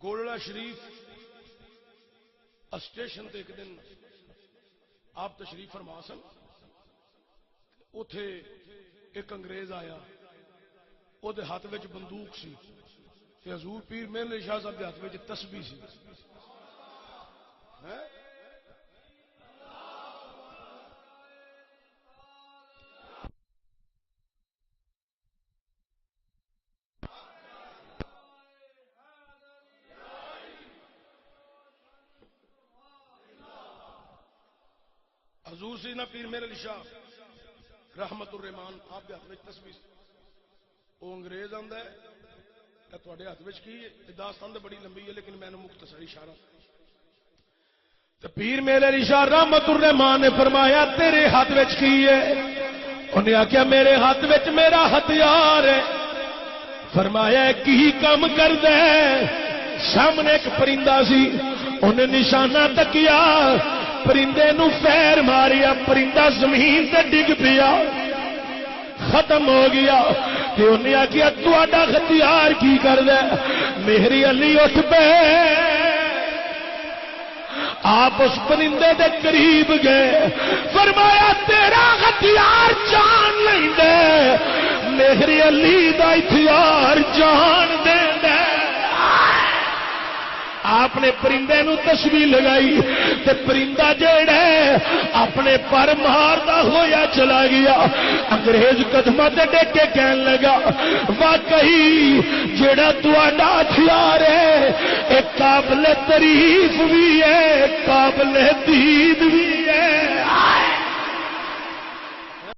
گولڑا شریف station تے ایک دن آپ تشریف فرما سن، اتے ایک انگریز آیا، وہ ہاتھ وچ بندوق سی، تے حضور پیر مہر علی شاہ صاحب کے ہاتھ وچ تسبیح سی۔ حضور سیدنا پیر مہر علی شاہ رحمت الرحمان آپ کے ہاتھ میں تسبیح، وہ انگریز آندا ہے کہ تواڈے ہاتھ وچ کی ہے؟ داستان تو بڑی لمبی ہے لیکن میں نے مختصر اشارہ۔ تو پیر مہر علی شاہ رحمت الرحمان نے فرمایا تیرے ہاتھ وچ کی ہے؟ انہیں آخیا میرے ہاتھ وچ میرا ہتھیار ہے۔ فرمایا کی کام کر دے؟ سامنے ایک پرندہ سی، انہیں نشانہ تکیا، پرندے نو فیر ماریا، پرندہ زمین تے ڈگ پیا، ختم ہو گیا۔ کہ انہیں آخیا تہاڈا ہتھیار کی کر دے؟ میری علی اٹھ پے، آپ اس پرندے دے قریب گئے، فرمایا تیرا ہتھیار جان لیندے، میری علی دا ہتھیار جان دے دے۔ آپ نے پرندے نو تسبیح لگائی تے پرندہ جیڑا ہے اپنے پر ماردا ہویا چلا گیا۔ انگریز قدماں تے ڈگ کے کہن لگا واقعی جیڑا تہاڈا ہتھیار ہے ایک قابل تعریف بھی ہے، قابل دید بھی ہے۔